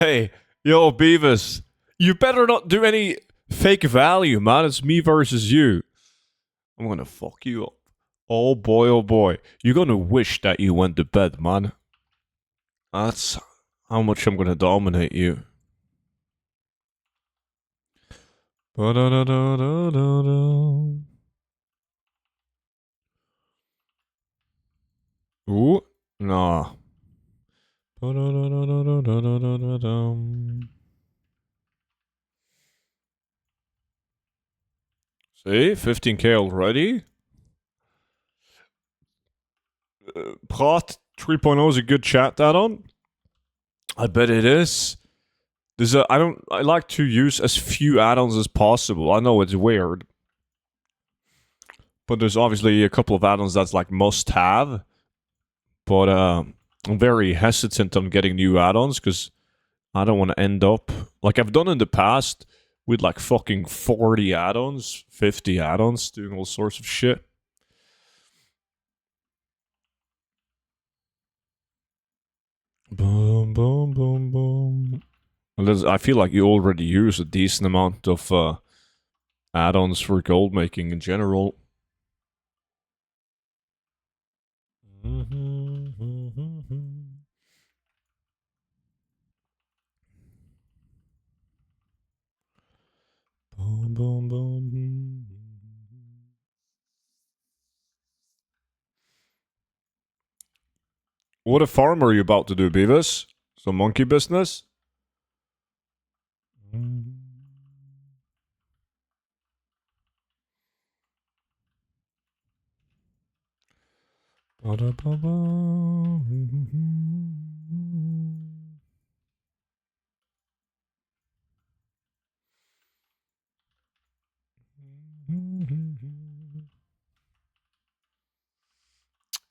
Hey, yo, Beavis, you better not do any fake value, man. It's me versus you. I'm gonna fuck you up. Oh boy, oh boy. You're gonna wish that you went to bed, man. That's how much I'm gonna dominate you. Ba-da-da-da-da-da-da. Ooh, nah. Ba-da-da-da-da-da-da-da-da. See, 15k already. Prat 3.0 is a good chat add-on. I bet it is. I like to use as few add-ons as possible. I know it's weird, but there's obviously a couple of add-ons that's like must-have. But I'm very hesitant on getting new add-ons because I don't want to end up like I've done in the past with like fucking 40 add-ons, 50 add-ons, doing all sorts of shit. Boom, boom, boom, boom. I feel like you already use a decent amount of add-ons for gold making in general. Boom, boom, boom. What a farm are you about to do, Beavis? Some monkey business?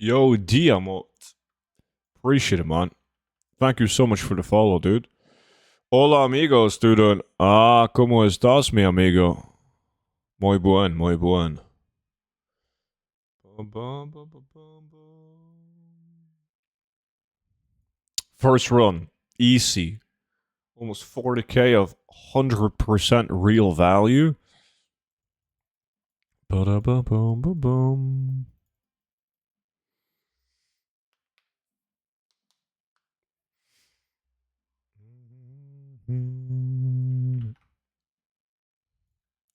Yo, Diamot. Appreciate it, man. Thank you so much for the follow, dude. Hola, amigos, dude. Ah, ¿cómo estás, mi amigo? Muy buen, muy buen. First run, easy. Almost 40k of 100% real value. Ba-da-ba-boom-ba-boom.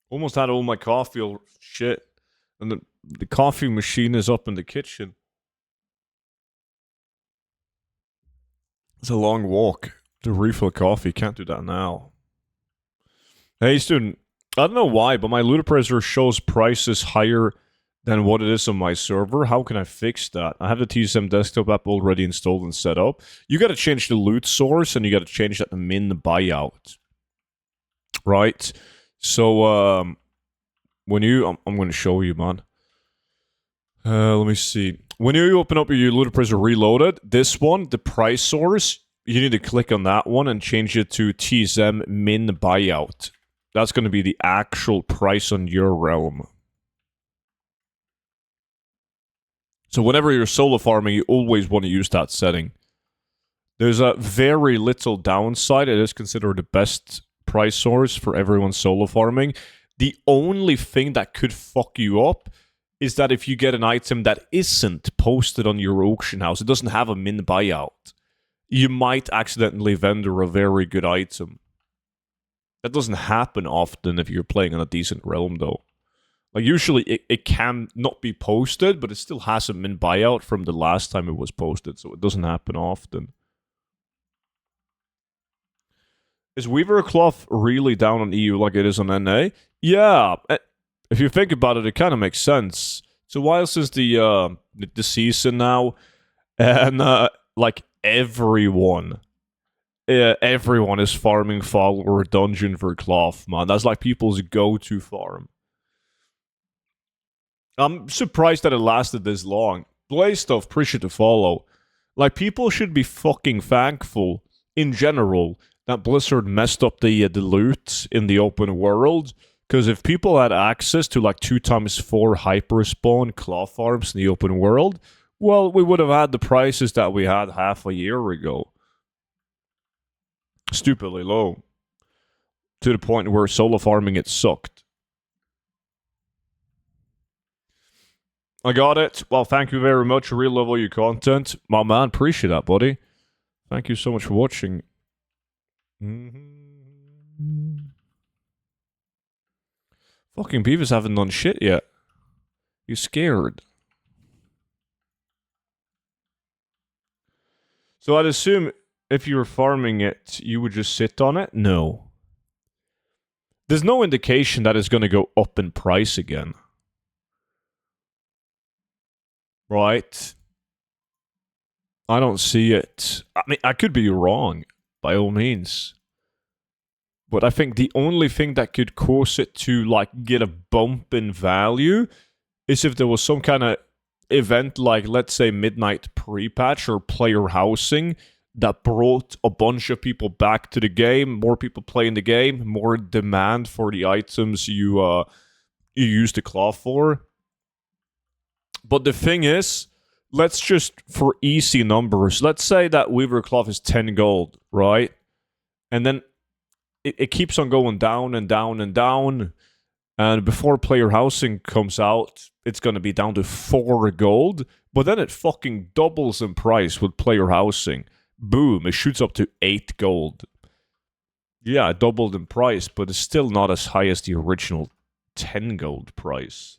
Almost had all my coffee shit. And the coffee machine is up in the kitchen. It's a long walk to refill coffee. Can't do that now. Hey, student. I don't know why, but my Ludopreiser shows prices higher than what it is on my server. How can I fix that? I have the TSM desktop app already installed and set up. You got to change the loot source and you got to change that to min buyout. Right? So, when you... I'm going to show you, man. Let me see. When you open up your Ludopreiser Reloaded, this one, the price source, you need to click on that one and change it to TSM min buyout. That's going to be the actual price on your realm. So whenever you're solo farming, you always want to use that setting. There's a very little downside. It is considered the best price source for everyone solo farming. The only thing that could fuck you up is that if you get an item that isn't posted on your auction house, it doesn't have a min buyout, you might accidentally vendor a very good item. That doesn't happen often if you're playing on a decent realm, though. Like, usually it can not be posted, but it still has a min buyout from the last time it was posted, so it doesn't happen often. Is Weaver Cloth really down on EU like it is on NA? Yeah. If you think about it, it kind of makes sense. It's a while since the season now, and like everyone is farming Follower Dungeon for Cloth, man. That's like people's go-to farm. I'm surprised that it lasted this long. Blaze stuff, appreciate the follow. Like, people should be fucking thankful, in general, that Blizzard messed up the loot in the open world. Because if people had access to like 2x4 hyperspawn claw farms in the open world, well, we would have had the prices that we had half a year ago. Stupidly low. To the point where solo farming it sucked. I got it. Well, thank you very much. I really love all your content. My man, appreciate that, buddy. Thank you so much for watching. Fucking Beavis haven't done shit yet. You scared. So I'd assume if you were farming it, you would just sit on it? No. There's no indication that it's going to go up in price again. Right? I don't see it. I mean, I could be wrong, by all means. But I think the only thing that could cause it to, like, get a bump in value is if there was some kind of event like, let's say, Midnight Pre-Patch or Player Housing that brought a bunch of people back to the game, more people playing the game, more demand for the items you use the claw for. But the thing is, let's just, for easy numbers, let's say that Weaver Cloth is 10 gold, right? And then it keeps on going down and down and down. And before Player Housing comes out, it's going to be down to 4 gold. But then it fucking doubles in price with Player Housing. Boom, it shoots up to 8 gold. Yeah, it doubled in price, but it's still not as high as the original 10 gold price.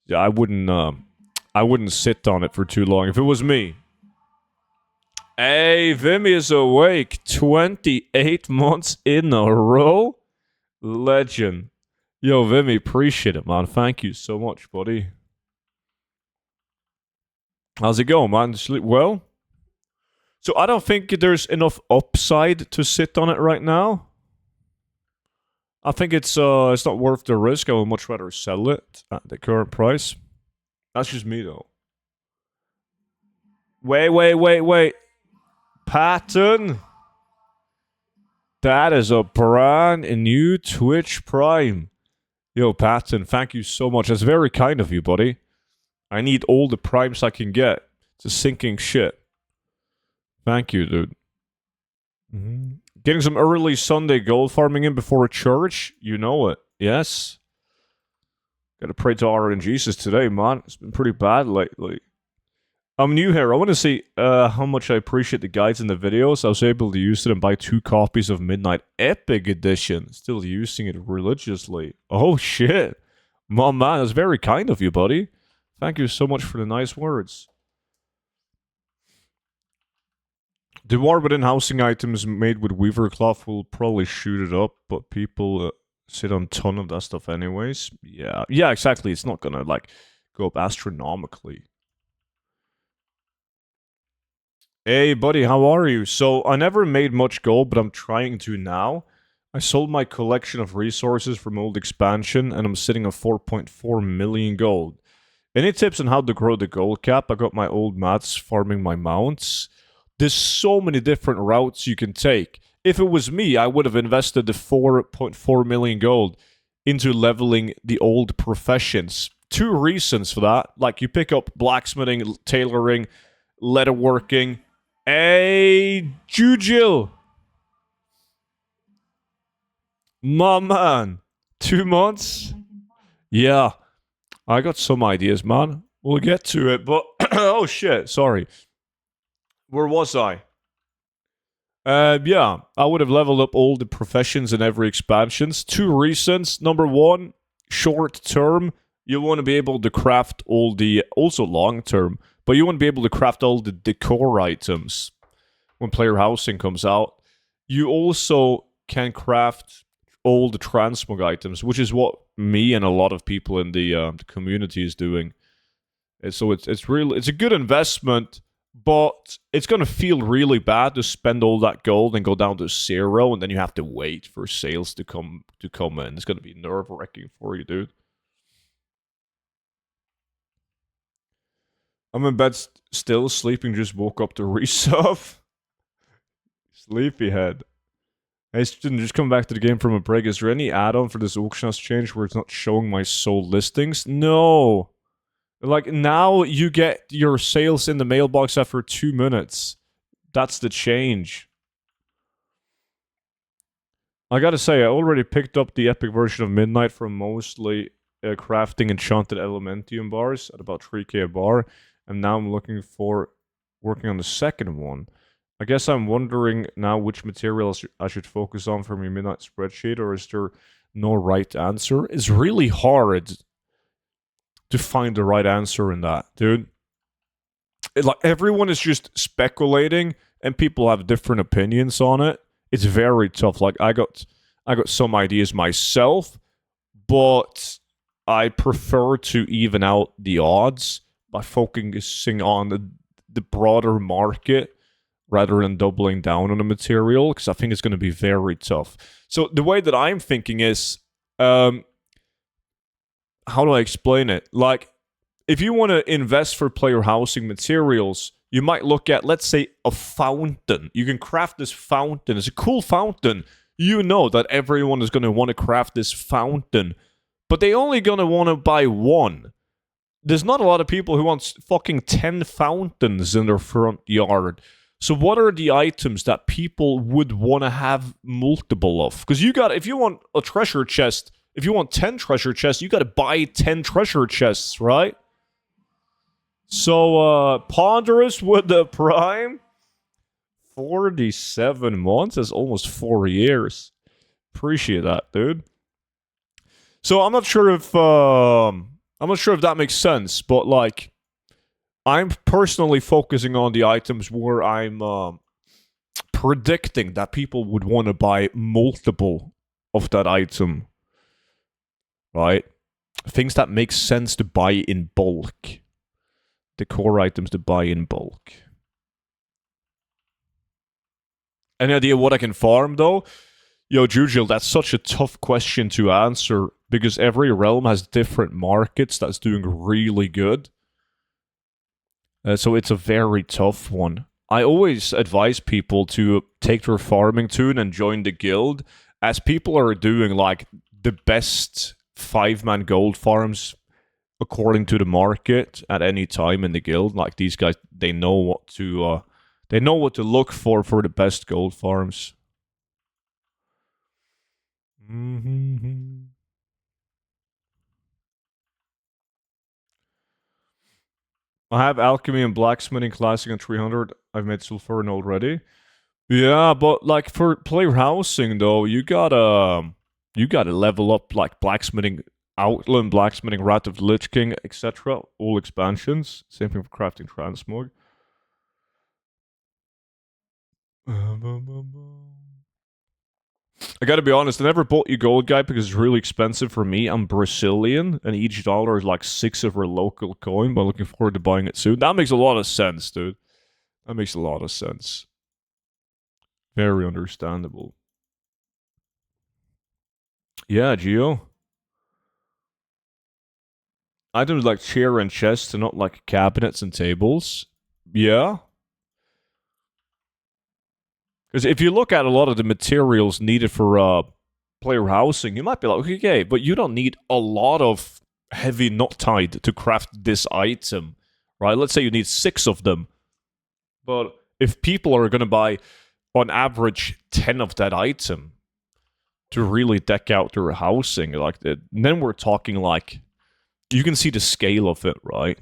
Yeah, I wouldn't sit on it for too long if it was me. Hey, Vimy is awake 28 months in a row. Legend. Yo, Vimy, appreciate it, man. Thank you so much, buddy. How's it going, man? Sleep well? So I don't think there's enough upside to sit on it right now. I think it's not worth the risk. I would much rather sell it at the current price. That's just me, though. Wait. Patton. That is a brand new Twitch Prime. Yo, Patton, thank you so much. That's very kind of you, buddy. I need all the primes I can get. It's a sinking shit. Thank you, dude. Getting some early Sunday gold farming in before church? You know it. Yes. Gotta pray to our and Jesus today, man. It's been pretty bad lately. I'm new here. I want to see how much I appreciate the guides in the videos. I was able to use it and buy 2 copies of Midnight Epic Edition. Still using it religiously. Oh, shit. My man, that's very kind of you, buddy. Thank you so much for the nice words. The war within housing items made with Weaver Cloth will probably shoot it up, but people sit on a ton of that stuff anyways. Yeah, exactly. It's not gonna, like, go up astronomically. Hey, buddy, how are you? So, I never made much gold, but I'm trying to now. I sold my collection of resources from old expansion, and I'm sitting at 4.4 million gold. Any tips on how to grow the gold cap? I got my old mats farming my mounts. There's so many different routes you can take. If it was me, I would have invested the 4.4 million gold into leveling the old professions. 2 reasons for that. Like, you pick up blacksmithing, tailoring, leatherworking. Hey, Jujil. My man. 2 months? Yeah. I got some ideas, man. We'll get to it, but... oh, shit. Sorry. Where was I? Yeah. I would have leveled up all the professions in every expansions. 2 reasons. Number 1, short term, you want to be able to craft all the... also long term, but you want to be able to craft all the decor items when Player Housing comes out. You also can craft all the transmog items, which is what me and a lot of people in the community is doing. And so it's a good investment, but it's going to feel really bad to spend all that gold and go down to 0, and then you have to wait for sales to come in. It's going to be nerve-wracking for you, dude. I'm in bed still, sleeping, just woke up to resub. Sleepyhead. Hey, student, just come back to the game from a break. Is there any add-on for this auction house change where it's not showing my sold listings? No. Like, now you get your sales in the mailbox after 2 minutes. That's the change. I gotta say, I already picked up the epic version of Midnight from mostly crafting enchanted elementium bars at about 3k a bar, and now I'm looking for working on the second one. I guess I'm wondering now which materials I should focus on for my Midnight spreadsheet, or is there no right answer? It's really hard to find the right answer in that, dude. Like everyone is just speculating, and people have different opinions on it. It's very tough. Like I got some ideas myself, but I prefer to even out the odds by focusing on the broader market rather than doubling down on the material, because I think it's going to be very tough. So the way that I'm thinking is, um, how do I explain it? Like, if you want to invest for player housing materials, you might look at, let's say, a fountain. You can craft this fountain. It's a cool fountain. You know that everyone is going to want to craft this fountain, but they only going to want to buy one. There's not a lot of people who want fucking 10 fountains in their front yard. So what are the items that people would want to have multiple of? Because if you want a treasure chest, if you want 10 treasure chests, you got to buy 10 treasure chests, right? So, Ponderous with the Prime, 47 months? That's almost 4 years. Appreciate that, dude. So I'm not sure if that makes sense, but like, I'm personally focusing on the items where I'm predicting that people would want to buy multiple of that item, right? Things that make sense to buy in bulk. The core items to buy in bulk. Any idea what I can farm, though? Yo, Jujil, that's such a tough question to answer because every realm has different markets that's doing really good. So it's a very tough one. I always advise people to take their farming tune and join the guild, as people are doing like the best 5-man gold farms according to the market at any time in the guild. Like these guys, they know what to look for the best gold farms. Mm-hmm. I have alchemy and blacksmithing classic on 300. I've made sulfurin already. Yeah, but like for player housing though, you gotta level up like blacksmithing, Outland, blacksmithing, Wrath of the Lich King, etc. All expansions. Same thing for crafting transmog. I gotta be honest, I never bought you Gold Guy because it's really expensive for me. I'm Brazilian, and each dollar is like 6 of our local coin, but I'm looking forward to buying it soon. That makes a lot of sense, dude. That makes a lot of sense. Very understandable. Yeah, Geo. Items like chair and chest and not like cabinets and tables. Yeah. Because if you look at a lot of the materials needed for player housing, you might be like, okay, but you don't need a lot of heavy knot-tied to craft this item, right? Let's say you need 6 of them. But if people are going to buy, on average, 10 of that item to really deck out their housing, like then we're talking like, you can see the scale of it, right?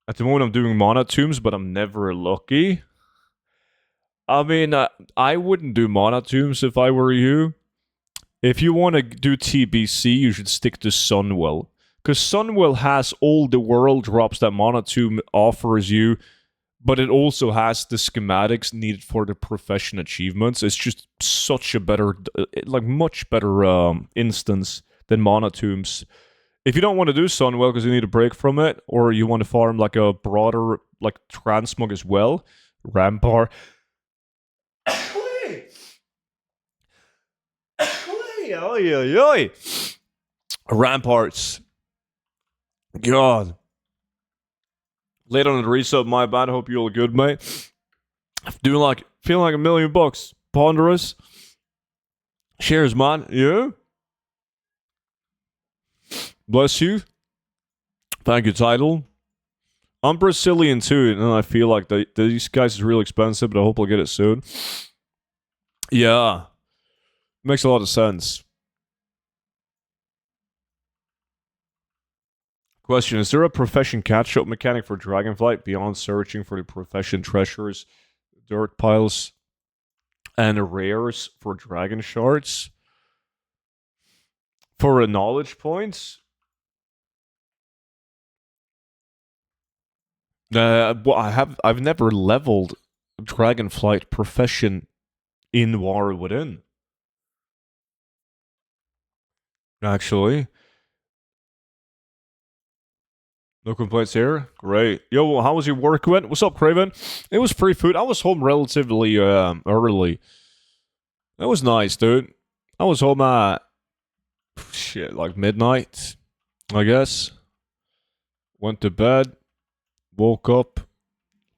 At the moment, I'm doing mana tombs, but I'm never lucky. I mean, I wouldn't do mana tombs if I were you. If you want to do TBC, you should stick to Sunwell. Because Sunwell has all the world drops that Mana Tomb offers you, but it also has the schematics needed for the profession achievements. It's just such a better, like much better instance than Mana Tombs. If you don't want to do Sunwell because you need a break from it, or you want to farm like a broader, like transmog as well, Rampart. Ramparts. God. Late on the resub, my bad. Hope you're all good, mate. Feeling like $1,000,000. Ponderous. Cheers, man. You? Bless you. Thank you, title. I'm Brazilian too, and I feel like these guys is real expensive, but I hope I'll get it soon. Yeah, makes a lot of sense. Question: is there a profession catch-up mechanic for Dragonflight beyond searching for the profession treasures, dirt piles, and rares for dragon shards? For a knowledge points? Well, I've never leveled Dragonflight profession in War Within. Actually, no complaints here. Great. Yo, how was your work went? What's up, Craven? It was free food. I was home relatively early. That was nice, dude. I was home at shit like midnight, I guess. Went to bed. Woke up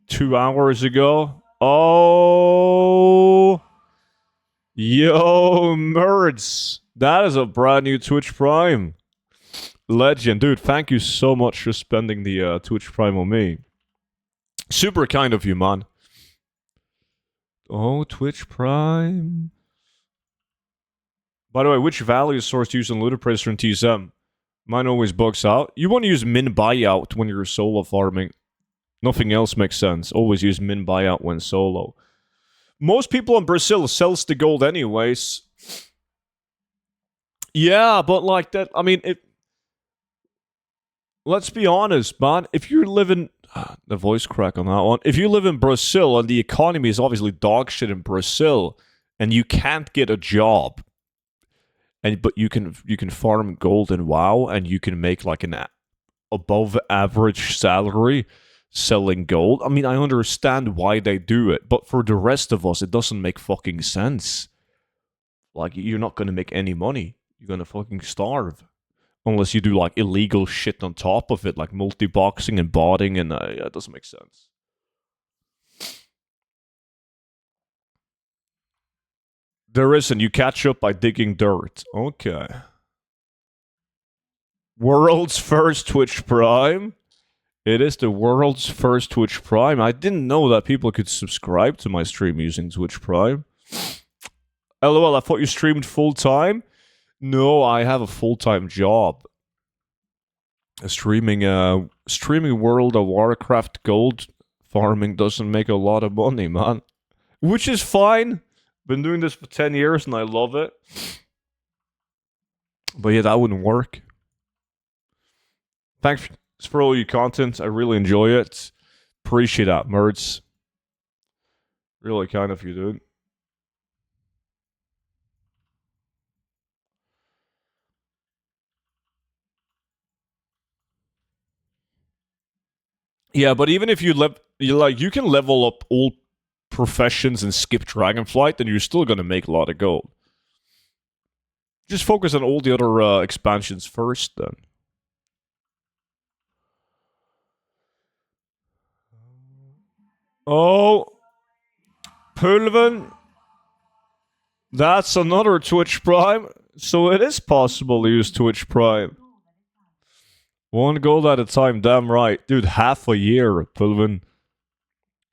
2 hours ago. Oh, yo, nerds. That is a brand new Twitch Prime. Legend. Dude, thank you so much for spending the Twitch Prime on me. Super kind of you, man. Oh, Twitch Prime. By the way, which value source do you use in Ludicrous and TSM? Mine always bugs out. You want to use min buyout when you're solo farming. Nothing else makes sense. Always use min buyout when solo. Most people in Brazil sells the gold anyways. Yeah, but like that, I mean, let's be honest, man. If you're living... the voice crack on that one. If you live in Brazil and the economy is obviously dog shit in Brazil and you can't get a job, but you can farm gold in WoW and you can make like an above average salary selling gold. I mean, I understand why they do it, but for the rest of us, it doesn't make fucking sense. Like, you're not going to make any money. You're going to fucking starve. Unless you do, like, illegal shit on top of it, like multi-boxing and botting, and yeah, it doesn't make sense. There isn't. You catch up by digging dirt. Okay. World's first Twitch Prime? It is the world's first Twitch Prime. I didn't know that people could subscribe to my stream using Twitch Prime. LOL, I thought you streamed full-time? No, I have a full-time job. Streaming World of Warcraft gold farming doesn't make a lot of money, man. Which is fine. Been doing this for 10 years and I love it. But yeah, that wouldn't work. Thanks for all your content. I really enjoy it. Appreciate that, merds. Really kind of you, dude. Yeah, but even if you can level up all professions and skip Dragonflight, then you're still gonna make a lot of gold. Just focus on all the other expansions first, then. Oh, Pulven. That's another Twitch Prime. So it is possible to use Twitch Prime. One gold at a time, damn right. Dude, half a year, Pulven.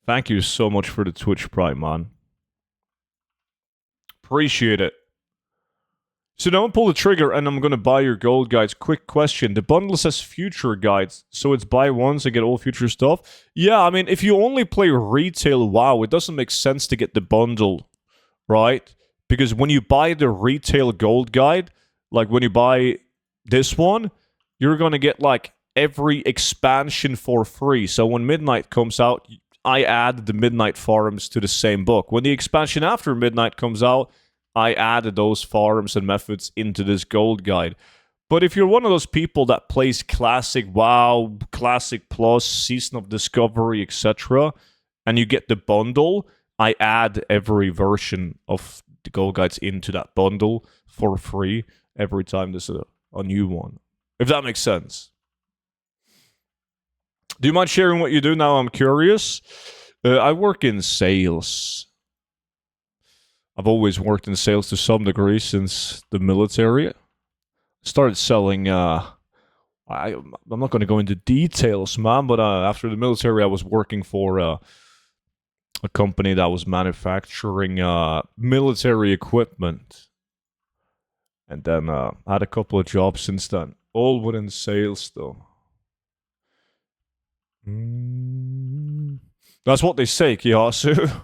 Thank you so much for the Twitch Prime, man. Appreciate it. So now I'm pull the trigger and I'm gonna buy your gold guides. Quick question. The bundle says future guides, so it's buy once and get all future stuff? Yeah, I mean, if you only play retail WoW, it doesn't make sense to get the bundle, right? Because when you buy the retail gold guide, like when you buy this one, you're gonna get like every expansion for free. So when Midnight comes out, I add the Midnight farms to the same book. When the expansion after Midnight comes out, I added those farms and methods into this gold guide. But if you're one of those people that plays Classic WoW, Classic Plus, Season of Discovery, etc., and you get the bundle, I add every version of the gold guides into that bundle for free every time there's a new one. If that makes sense. Do you mind sharing what you do now? I'm curious. I work in sales. I've always worked in sales to some degree since the military. Started selling, I I'm not going to go into details, man, but after the military, I was working for a company that was manufacturing military equipment. And then I had a couple of jobs since then, all within sales, though. That's what they say, Kiyasu.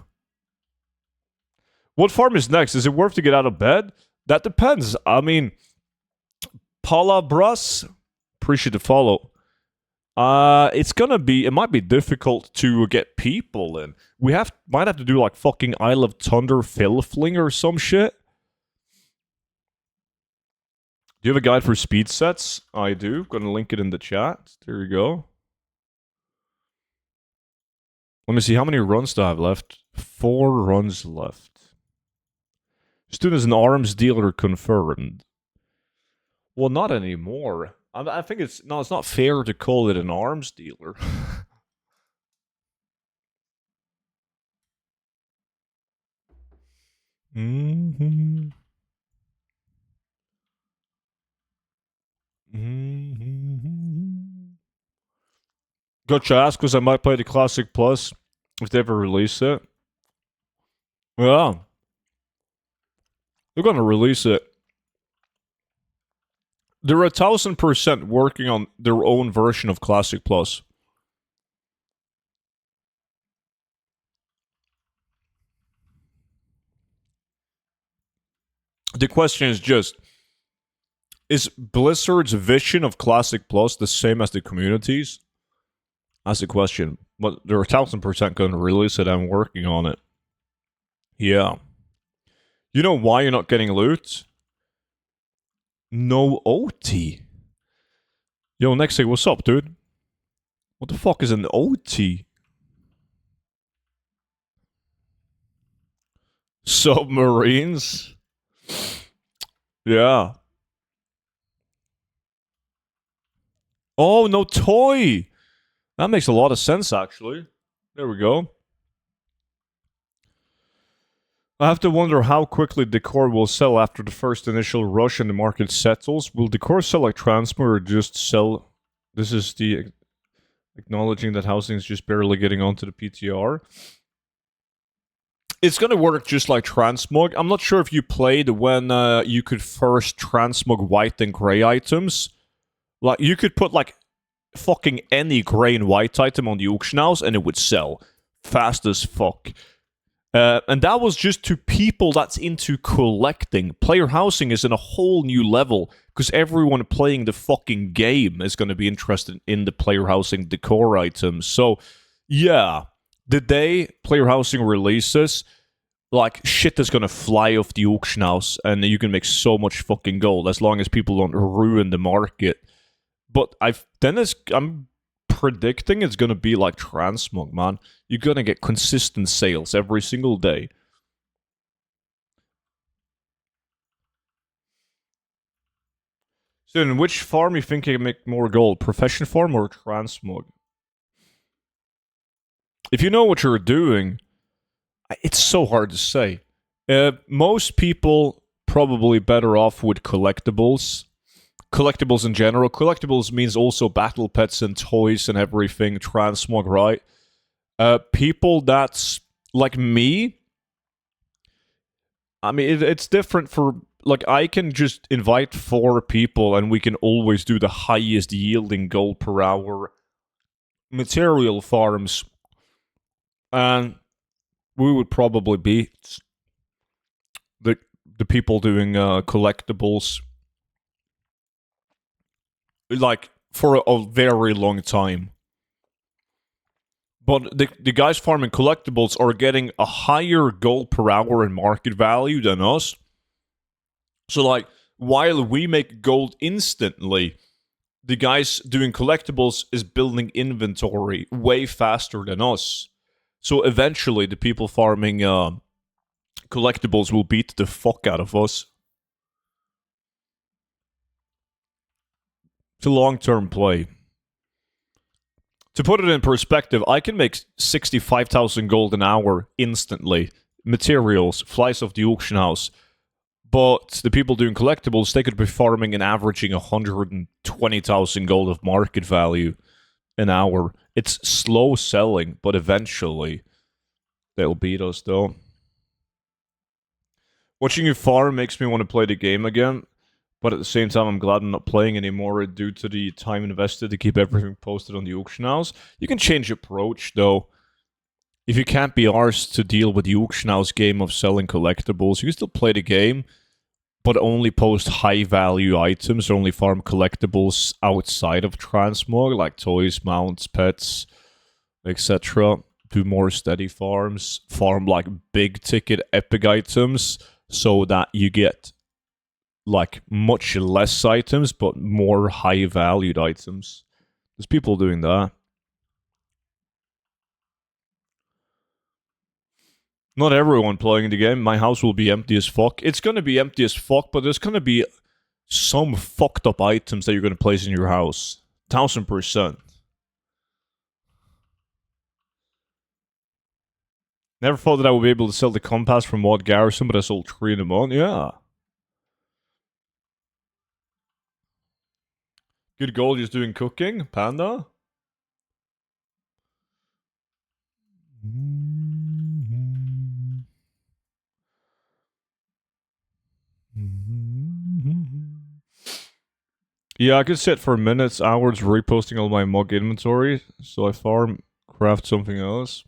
What farm is next? Is it worth to get out of bed? That depends. I mean, Paula Brus, appreciate the follow. It might be difficult to get people in. Might have to do like fucking Isle of Thunder Filfling or some shit. Do you have a guide for speed sets? I do. Gonna link it in the chat. There you go. Let me see, how many runs do I have left? 4 runs left. Student is an arms dealer confirmed. Well, not anymore. I think it's not fair to call it an arms dealer. Mm-hmm. Mm-hmm. Gotcha, ask because I might play the Classic Plus if they ever release it. Yeah. They're gonna release it. They're 1,000% working on their own version of Classic Plus. The question is just, is Blizzard's vision of Classic Plus the same as the community's? That's the question. But they're 1,000% going to release it and working on it. Yeah. You know why you're not getting loot? No OT. Yo, next thing, what's up, dude? What the fuck is an OT? Submarines? Yeah. Oh, no toy! That makes a lot of sense, actually. There we go. I have to wonder how quickly Decor will sell after the first initial rush and the market settles. Will Decor sell like Transmo or just sell... This is the... Acknowledging that housing is just barely getting onto the PTR. It's gonna work just like Transmog. I'm not sure if you played when you could first transmog white and gray items. Like, you could put, like, fucking any gray and white item on the auction house and it would sell. Fast as fuck. And that was just to people that's into collecting. Player housing is in a whole new level because everyone playing the fucking game is going to be interested in the player housing decor items. So, yeah, the day player housing releases, like, shit is going to fly off the auction house and you can make so much fucking gold as long as people don't ruin the market. But I'm predicting it's going to be like Transmog, man. You're going to get consistent sales every single day. So in which farm you think you can make more gold? Profession farm or Transmog? If you know what you're doing, it's so hard to say. Most people probably better off with collectibles. Collectibles in general. Collectibles means also battle pets and toys and everything. Transmog, right? People that's like me, I mean, it's different for, like, I can just invite 4 people and we can always do the highest yielding gold per hour material farms. And we would probably beat the people doing collectibles, like, for a very long time. But the guys farming collectibles are getting a higher gold per hour in market value than us. So, like, while we make gold instantly, the guys doing collectibles is building inventory way faster than us. So eventually, the people farming collectibles will beat the fuck out of us. It's a long-term play. To put it in perspective, I can make 65,000 gold an hour instantly. Materials, flies off the auction house. But the people doing collectibles, they could be farming and averaging 120,000 gold of market value an hour. It's slow selling, but eventually they'll beat us, though. Watching you farm makes me want to play the game again, but at the same time, I'm glad I'm not playing anymore due to the time invested to keep everything posted on the auction house. You can change approach, though. If you can't be arsed to deal with the auction house game of selling collectibles, you can still play the game, but only post high-value items, only farm collectibles outside of transmog, like toys, mounts, pets, etc. Do more steady farms, farm like big-ticket epic items, so that you get like much less items, but more high-valued items. There's people doing that. Not everyone playing the game. My house will be empty as fuck. It's going to be empty as fuck, but there's going to be some fucked up items that you're going to place in your house. 1000%. Never thought that I would be able to sell the compass from Mod Garrison, but I sold 3 in a month. Yeah. Good goal just doing cooking. Panda. Yeah, I could sit for minutes, hours reposting all my mug inventory, so I farm, craft something else.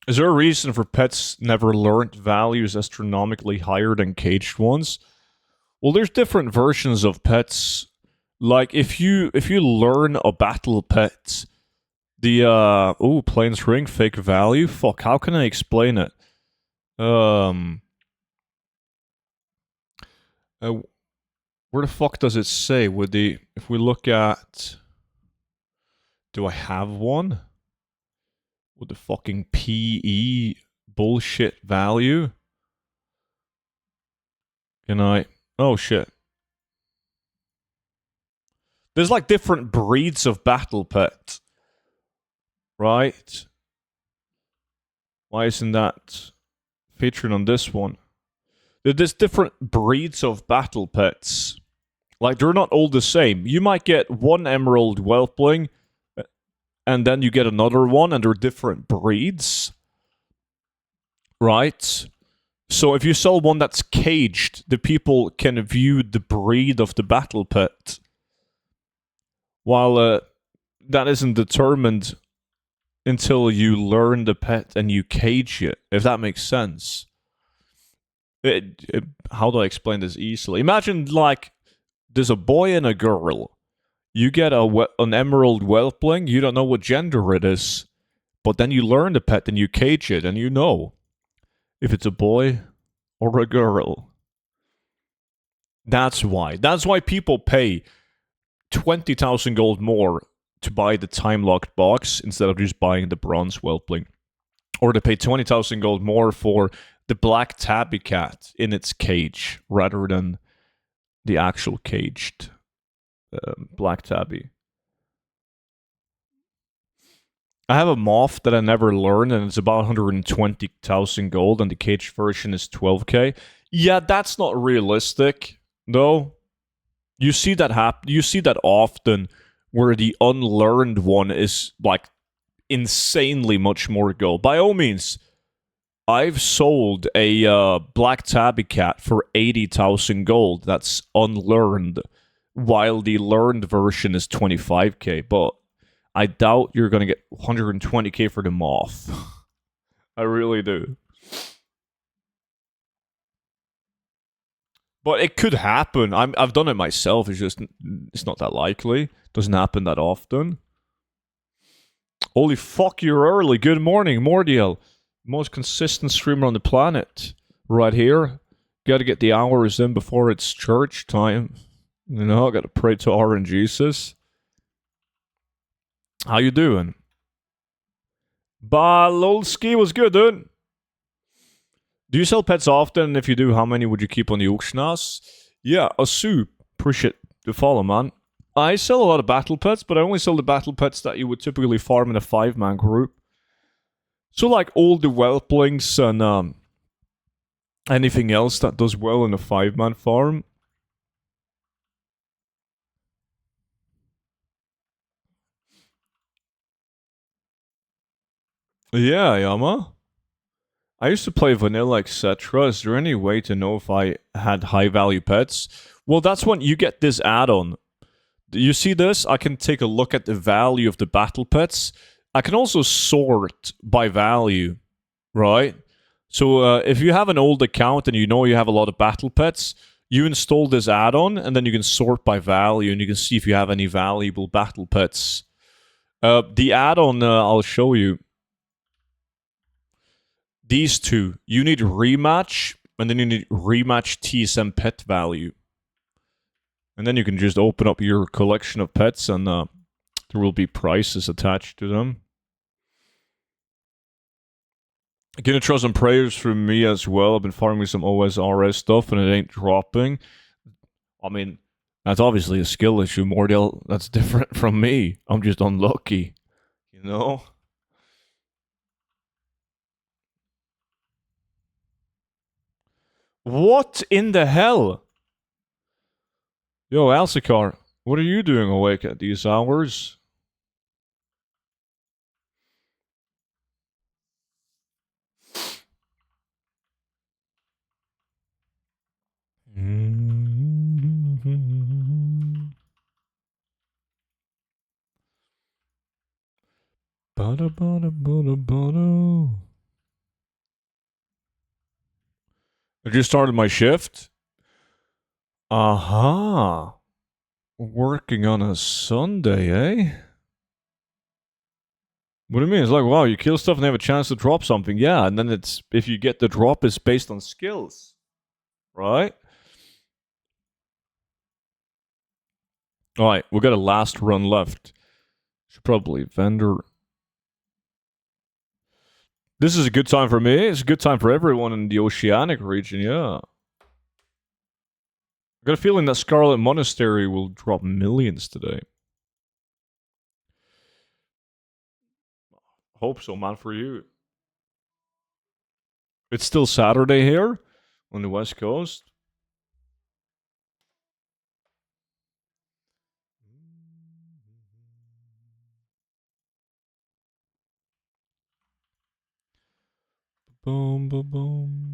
Is there a reason for pets never learned values astronomically higher than caged ones? Well, there's different versions of pets. Like if you learn a battle pet, the Plains Ring fake value. Fuck, how can I explain it? Where the fuck does it say? If we look at, do I have one? With the fucking PE bullshit value? Can I? Oh shit. There's like different breeds of battle pet. Right? Why isn't that featured on this one? There's different breeds of battle pets. Like, they're not all the same. You might get one emerald whelpling, and then you get another one, and they're different breeds. Right? So if you sell one that's caged, the people can view the breed of the battle pet. While that isn't determined until you learn the pet and you cage it, if that makes sense. How do I explain this easily? Imagine, like, there's a boy and a girl. You get an emerald whelpling, you don't know what gender it is, but then you learn the pet and you cage it, and you know if it's a boy or a girl. That's why. That's why people pay 20,000 gold more to buy the time-locked box instead of just buying the bronze whelpling. Or they pay 20,000 gold more for the black tabby cat in its cage rather than the actual caged black tabby. I have a moth that I never learned, and it's about 120,000 gold, and the caged version is 12k. Yeah, that's not realistic, though. You see that happen. You see that often, where the unlearned one is like insanely much more gold. By all means, I've sold a black tabby cat for 80,000 gold. That's unlearned, while the learned version is 25k. But I doubt you're going to get 120k for the moth. I really do. But it could happen. I've done it myself. It's not that likely. Doesn't happen that often. Holy fuck, you're early. Good morning, Mordial. Most consistent streamer on the planet. Right here. Gotta get the hours in before it's church time. You know, gotta pray to our Jesus. How you doing? Balolski was good, dude. Do you sell pets often? And if you do, how many would you keep on the auction house? Yeah, Asu. Appreciate the follow, man. I sell a lot of battle pets, but I only sell the battle pets that you would typically farm in a 5-man group. So like all the whelplings and anything else that does well in a 5-man farm. Yeah, Yama. I used to play vanilla, etc. Is there any way to know if I had high value pets? Well, that's when you get this add-on. You see this? I can take a look at the value of the battle pets. I can also sort by value, right? So if you have an old account and you know you have a lot of battle pets, you install this add-on and then you can sort by value and you can see if you have any valuable battle pets. The add-on I'll show you. These two, you need rematch, and then you need rematch TSM pet value. And then you can just open up your collection of pets and there will be prices attached to them. Gonna try some prayers from me as well. I've been farming some OSRS stuff and it ain't dropping. I mean, that's obviously a skill issue, Mordell. That's different from me. I'm just unlucky, you know? What in the hell? Yo, Alcicar, what are you doing awake at these hours? I just started my shift. Aha. Working on a Sunday, eh? What do you mean? It's like, wow, you kill stuff and have a chance to drop something. Yeah, and then it's if you get the drop, it's based on skills, right? All right, we got a last run left. Should probably vendor. This is a good time for me. It's a good time for everyone in the Oceanic region. Yeah, I got a feeling that Scarlet Monastery will drop millions today. Hope so, man, for you. It's still Saturday here on the West Coast. Boom, boom, boom.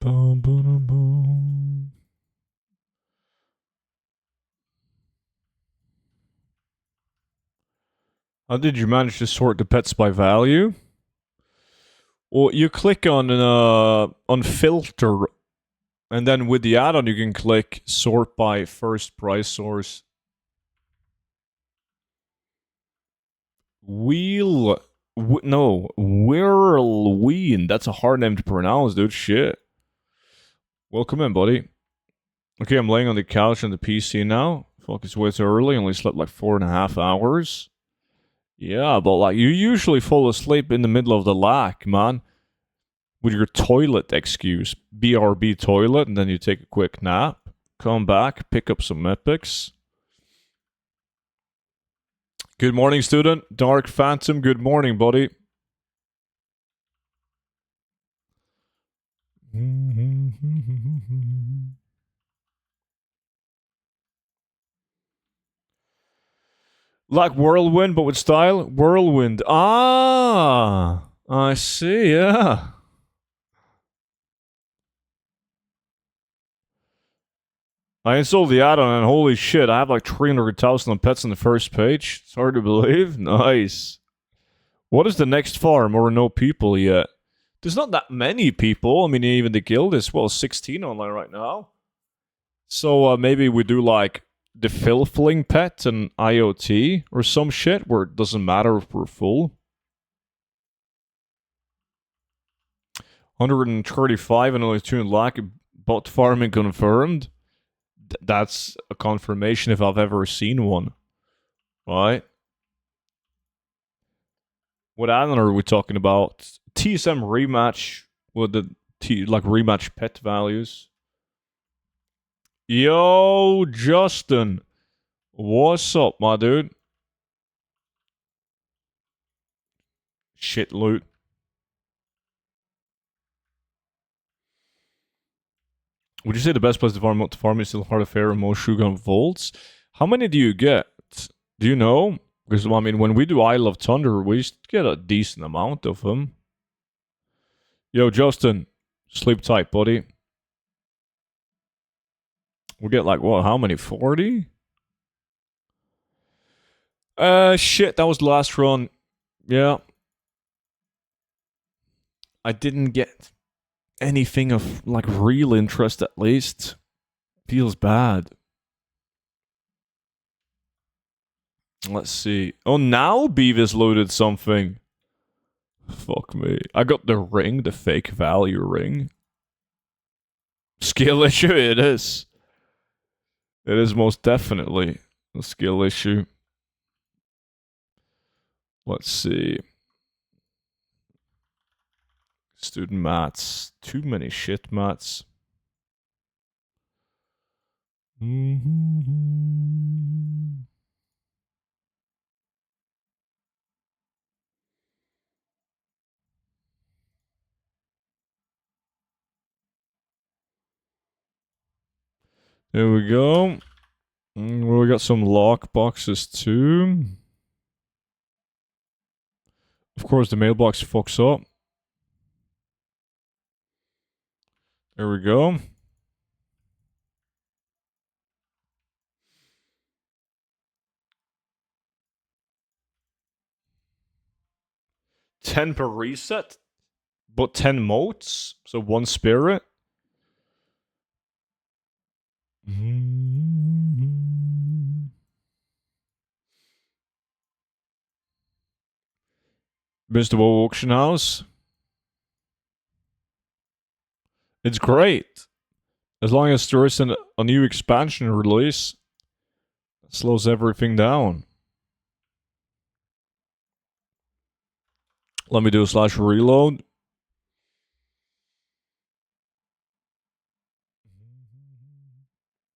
Boom, boom, boom. How did you manage to sort the pets by value? Well, you click on filter, and then with the add-on, you can click sort by first price source. Whirlwind. That's a hard name to pronounce, dude. Shit. Welcome in, buddy. Okay, I'm laying on the couch on the PC now. Fuck, it's way too early. Only slept like 4.5 hours. Yeah, but like you usually fall asleep in the middle of the lack, man. With your toilet excuse. BRB toilet, and then you take a quick nap. Come back, pick up some epics. Good morning, student. Dark Phantom, good morning, buddy. Like Whirlwind, but with style? Whirlwind. Ah, I see, yeah. I installed the add-on and holy shit, I have like 300,000 pets on the first page. It's hard to believe. Nice. What is the next farm or no people yet? There's not that many people. I mean, even the guild is, 16 online right now. So maybe we do like the Filfling pet and IoT or some shit where it doesn't matter if we're full. 135 and only 2 lakh bot farming confirmed. That's a confirmation if I've ever seen one. Right? What add-on are we talking about? TSM rematch with the rematch pet values. Yo, Justin. What's up, my dude? Shit loot. Would you say the best place to farm is still Heart of Fair and most Shogun Volts? How many do you get? Do you know? Because, I mean, when we do I Love Thunder, we get a decent amount of them. Yo, Justin, sleep tight, buddy. We get like, what, how many? 40? Shit, that was the last run. Yeah. I didn't get anything of, like, real interest at least. Feels bad. Let's see. Oh, now Beavis loaded something. Fuck me. I got the ring, the fake value ring. Skill issue, it is. It is most definitely a skill issue. Let's see. Student mats. Too many shit mats. There we go. We got some lock boxes too. Of course, the mailbox fucks up. There we go. $10 per reset, but 10 motes, so 1 spirit. Mr. Woe Auction House. It's great. As long as there isn't a new expansion release, it slows everything down. Let me do a /reload.